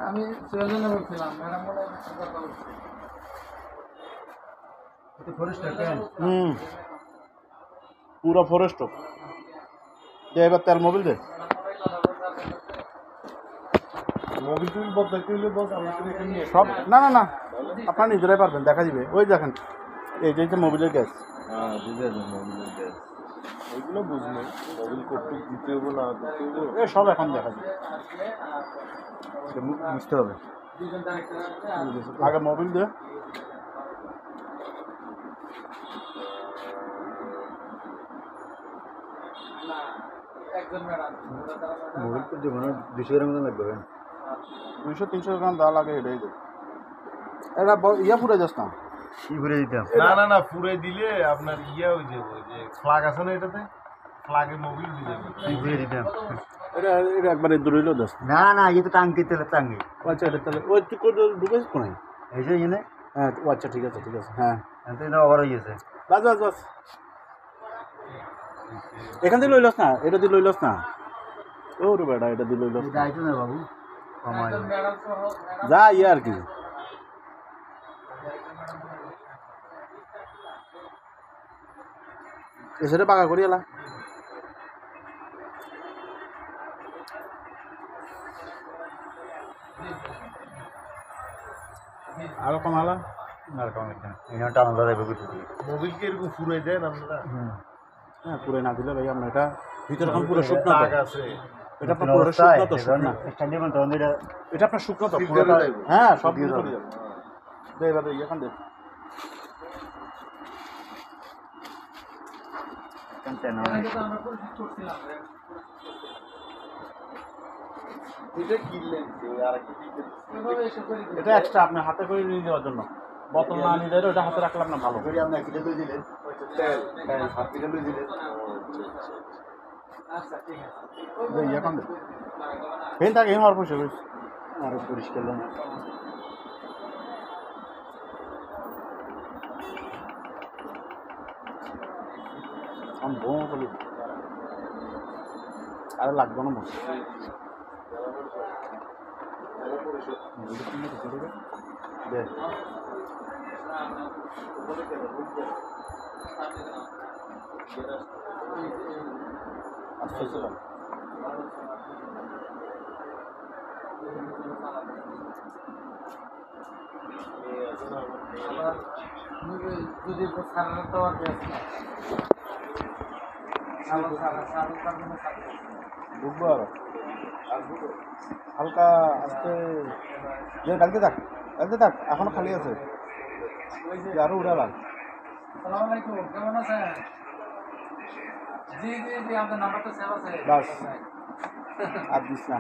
আমি সুরজনে বলছিলাম ম্যাডাম বলে কথা বলছি এটা ফরেস্ট ট্যান পুরো ফরেস্ট দে এবার তেল মোবিল দে মোবিল টুবিল বদলাইতে হইলে বস আমি তো এখানে নিয়ে সব না না না আপনারা নিজেরাই পারবেন দেখা দিবে ওই দেখেন এই যে মোবিলের গ্যাস হ্যাঁ বুঝে যাবেন মোবিলের গ্যাস এইগুলো বুঝলো মোবিল কটুক দিতে হবো না দিতে হবো এ সব এখন দেখা দিবে বুঝতে হবে আগে মোবিল দে মোবিল তো দেবো না 200 গ্রাম মতো লাগবে 200-300 গ্রাম দা লাগে এটাই দে এটা ইয়া পুরে যাস না কি ঘুরে দিতাম না না না পুরে দিলে আপনার ইয়া হয়ে যাবে যে ফ্ল্যাগ আছে না এটাতে ফ্ল্যাগে মোবিল দিয়ে যাবে কি ঘুরে দিতাম এটা এটা একবারে দূরেইলো যাস না না ये तो टांग तेल टांगे আচ্ছা এটা তাহলে ওই তুই কোন ঢুকেছিস কোনায় ऐसे ही ने হ্যাঁ আচ্ছা ঠিক আছে হ্যাঁ এতে না ওভার হয়ে গেছে বাস বাস বাস এখান থেকে লইলস না এটা দিয়ে লইলস না ও রে বেটা এটা দিয়ে লইলস এটা আইতো না বাবু কমাই যা ইয়া আর কি এসে বাঁকা করি এলা আরো কমালা আর কমাই না এটা টান ধরে বেগুতে মোবিল কে এরকম ফুরাই দেন আপনারা হ্যাঁ পুরো না দিলে ভাই আমরা এটা ভিতরে এখন পুরো শুকনো তো আছে এটা আপনার পুরো শুকনো তো শুকনো স্ট্যান্ডে মন তো এটা আপনার শুকনো তো Stick পুরো দিয়ে দেবো। হ্যাঁ সব দিয়ে দিয়ে দেবো। যাবে দে এবার এখান দে কন্টেনার আমরা পরিচিত করছিলাম এটা কিনলেন আর একটা দিতে এভাবে এসে করি এটা এক্সট্রা আপনি হাতে করে নিয়ে যাওয়ার জন্য বোতল না নিয়ে যাবে ওটা হাতে রাখলাম না ভালো করে আপনি কিলো লই দিলেন তেল হ্যাঁ 7 কিলো লই দিলেন আচ্ছা ঠিক আছে দে এখন দে ফেন থাকে হওয়ার পয়সা বেশ আর পরিষ্কার না আমি বউ বলি আরে লাগবে না মনে দে আস্তে আস্তে দাও। আবার যদি সারা তো আর বেশ না সারা সারা সারা কারণে সারা ঢুকবো আর হালকা আস্তে যে ডালতে থাক এখনো খালি আছে যে আরো উড়া লাগ আসসালামু আলাইকুম কেমন আছেন জি জি জি আপনার নাম্বার তো সেভ আছে বাস। আর দিস না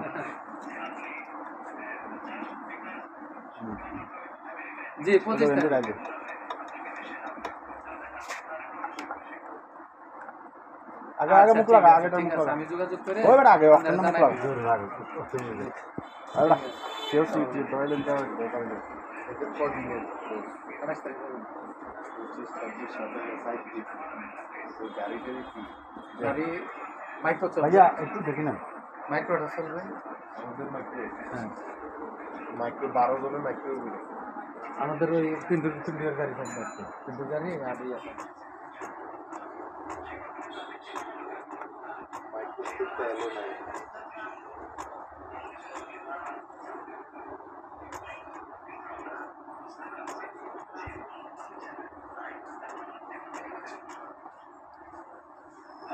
জি 25 এটা টাকা রাখবে। আগে আগে মুখ লাগা আগেটার মুখ লাগা আমি যোগাযোগ করে ওই বেটা আগে অক্টেন মুখ জানাই লাগা জোর লাগে আরে কেউ সিট টয়লেট দাও বেকার দে এটা কোঅর্ডিনেট 28 তারিখ 25 26 27 সাইড দিক ওই গাড়ি গাড়ি কি গাড়ি মাইক্রো চলবে ভাইয়া একটু দেখি না মাইক্রোটা চলবে আমাদের মাইক্রো হ্যাঁ মাইক্রো 12 জনের মাইক্রো আমাদের ওই তিনটুর গাড়ি থাকবে আজকে তিনটুর গাড়ি আর ইয়ে মাইক্রো করতে এলো না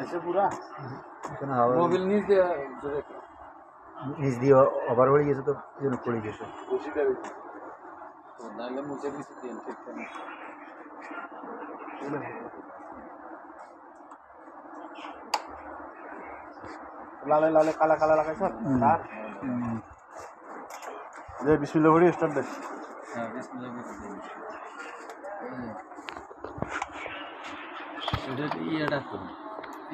ऐसे पूरा এখানে হাওয়া মোবিল নিচ দিয়ে নিচ দিয়ে ওভার হয়ে গেছে তো যেন পড়ে গেছে নাহলে মুছে দিছি দিন ঠিক लाले लाले काला काला लगा सर कार ये बिस्मिल्लाह भरी स्टार्ट दे হ্যাঁ বিসমিল্লাহ এটা ইয়েটা করুন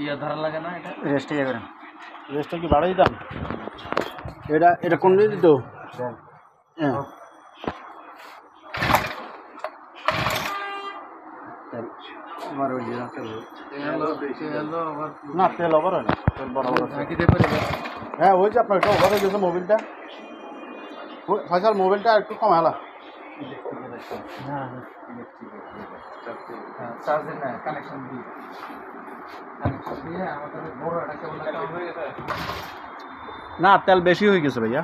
ইয়া ধরা লাগে না এটা রেস্টে যাবে না রেস্টটা কি বাড়াই দাম এটা এটা কোন দিয়ে দিত হ্যাঁ আমার ওই জিনিসটা তেল আবার না তেল ওভার হয় না তেল বরাবর আছে ঢাকি দিয়ে পরে হ্যাঁ ওই যে আপনার এটা ওভার হয়ে গেছে মোবিলটা ফয়সাল মোবাইলটা একটু কমালা চার্জের না কানেকশন দিয়ে আমাদের বড় একটা কেবল হয়ে গেছে। না তেল বেশি হয়ে গেছে ভাইয়া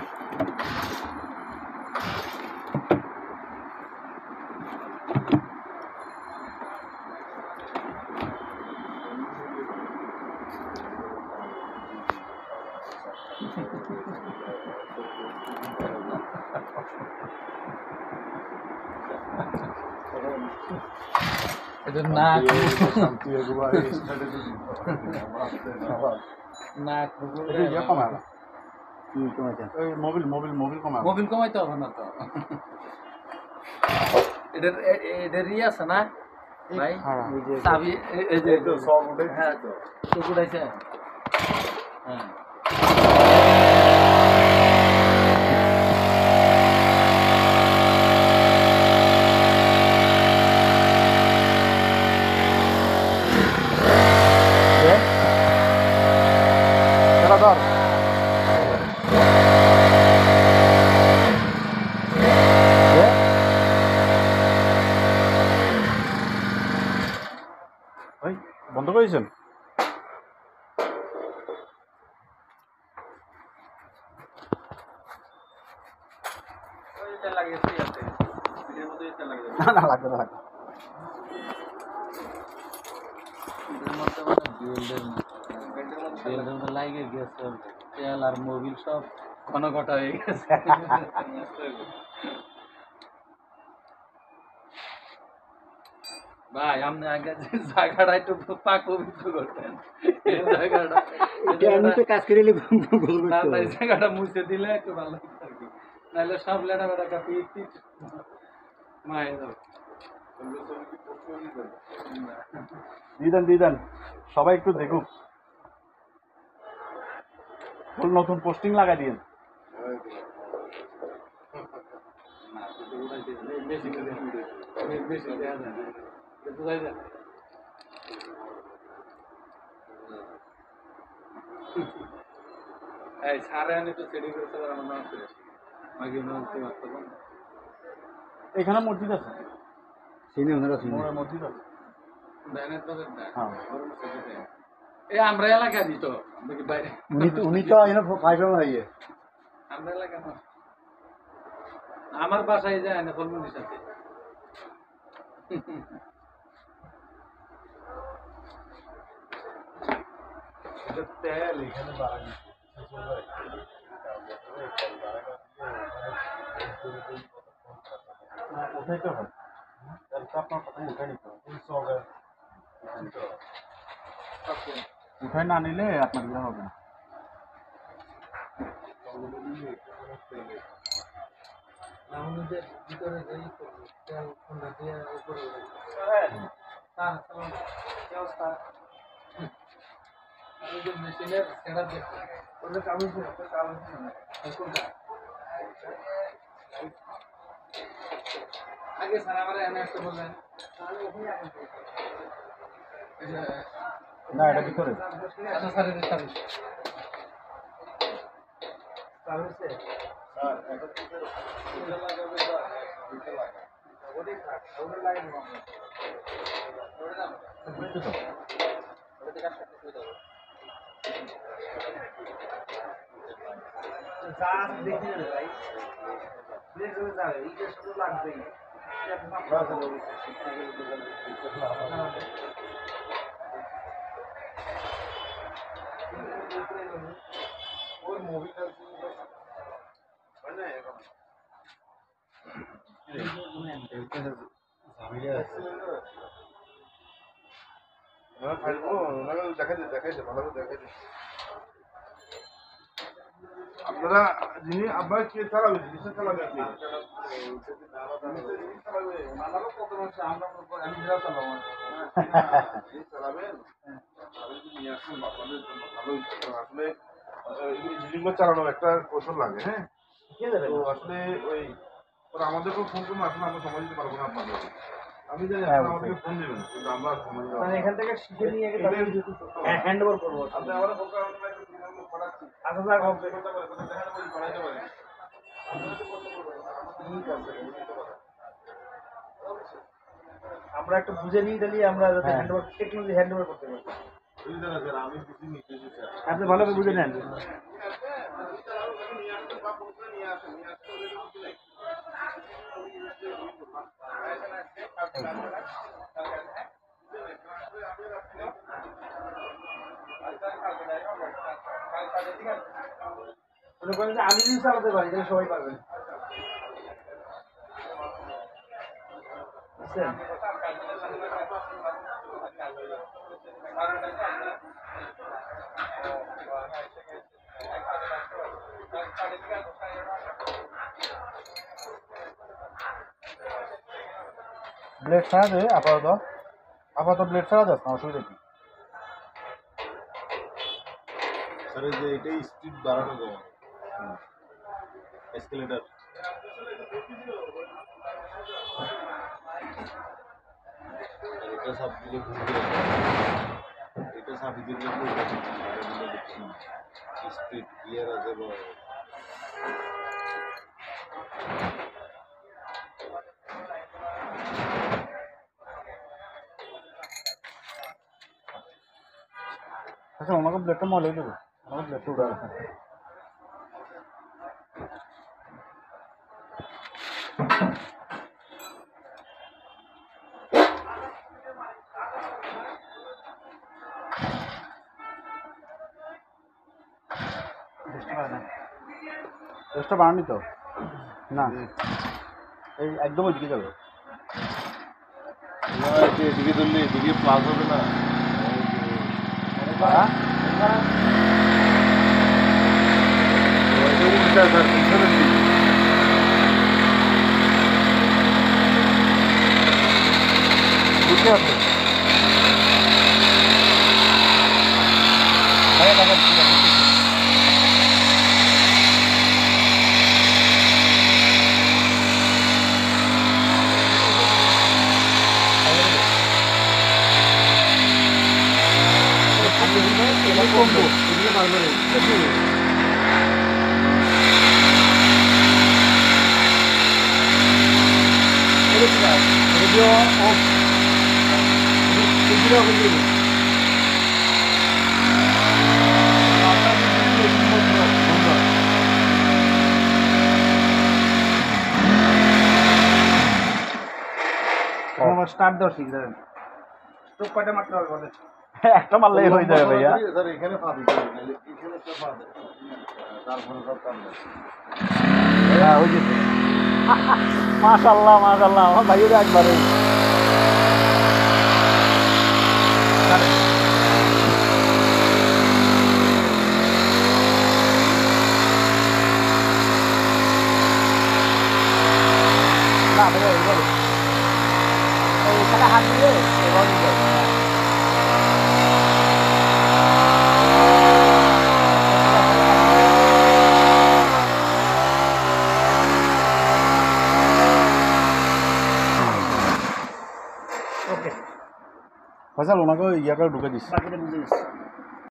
এটা নাক নাক কমালা মোবিল মোবিল মোবিল কমালা মোবিল কমাইতে হবে না তো। এটার ইয়ে আছে না ভাই চাবি এই যে হ্যাঁ চোখ উঠাইছে হ্যাঁ ধর বন্ধ করেছেন না না লাগবে না লাগবে লাগে গেছে তেল আর মোবিল সব ঘন ঘটা হয়ে গেছে। ভাই আপনি আগে যে জায়গাটা একটু পাক পবিত্র করতেন এই জায়গাটা আমি তো কাজ করে না না এই জায়গাটা মুছে দিলে একটু ভালো হতো আর কি, নাহলে সব লেটা বেটা কাপি মায়ে যাবে। দিয়ে দেন সবাই একটু দেখুক নতুন পোস্টিং লাগাই দিন বেশি দেওয়া যায় না, বোঝাই যায়। এই সারে আনি তো সেটিং করতে পারে আমার নাম ছিল আগে বলতে পারতাম। এখানে মসজিদ আছে চিনি ওনারা চিনি মসজিদ আছে ব্যানের তো হ্যাঁ এই আমরা এলাকা দিত বাইরে উনি তো এনে ফাইভ হয়ে আমরা এলাকা না, আমার বাসায় যায় না ফলমুনির সাথে। তেল এখানে বাড়ানি উঠাইতে হয় তেলটা আপনার প্রথমে উঠাই নিতে হবে উঠাই না নিলে আপনার ইয়ে হবে না আমাদের ভিতরে যাই তেল ঠান্ডা দিয়ে উপরে মেশিনের সেটা দেখতে আগে স্যার আমার এনে একটা বললেন না এটা ভিতরে আচ্ছা স্যার এটা সার্ভিস ওই মুভিটা আপনারা যিনি আব্বাই কে চালাবে জিনিসটা চালাবে আপনি চালাবেন নিয়ে আসুন আপনাদের জন্য ভালো আসলে জিনিসগুলো চালানোর একটা কৌশল লাগে হ্যাঁ তো আসলে ওই আমাদেরকেও ফোন করুন আসলে আমরা সময় দিতে পারবো না আপনাদের আমি জানি আপনারা আমাদেরকে ফোন দেবেন কিন্তু আমরা সময় দিতে পারবো না। এখান থেকে শিখে নিয়ে হ্যান্ড ওভার করবো আপনি আমার ফোন করেন আমরা একটু পড়াচ্ছি আচ্ছা দেখা যাবে দেখা যাবে ঠিক আছে আমরা একটু বুঝে নিই তাহলে আমরা যাতে হ্যান্ডওভার টেকনোলজি হ্যান্ডওভার করতে পারি আমি বুঝি নিতেছি স্যার আপনি ভালোভাবে বুঝে নেন মনে করেন যে আমি যদি চালাতে পারি তাহলে সবাই পারবেন বুঝছেন ব্লেড ছাড়া দে আপাতত ব্লেড ছাড়া যাস না অসুবিধা কি স্যার এই যে এটাই স্পিড বাড়ানো যায় এসকেলেটর এটা সব দিকে ঘুরবে এটা সব দিকে ঘুরবে স্পিড গিয়ার আছে বা আচ্ছা ওনাকে ব্লেডটা মলে দেবো আমাকে ব্লেডটা উঠে রাখা চেষ্টা বাড়ানি তো না এই একদম ওইদিকে যাবে এদিকে ধরলে এদিকে প্লাস হবে না বুঝতে পারছো কমবো এদিকে পারবো রেডিও অফ এদিকে অফ করে স্টার্ট দাও ঠিক আছে স্ট্রোক কয়টা মারতে হবে বলেন একটা মারলেই হয়ে যাবে ভাইয়া স্যার এখানে পা দিতে হবে এখানে একটা পা দেয় তারপরে সব কাম দেয় হ্যাঁ হয়ে যেতে মাশাআল্লাহ মাশাআল্লাহ আমার ভাইয়েরা একবারে না ভাইয়া এইভাবে এইখানে হাত দিয়ে এভাবে দিতে হবে ওকে ফয়সাল ওনাকে ইয়াটা ঢুকে দিস বাকিটা বুঝে দিচ্ছি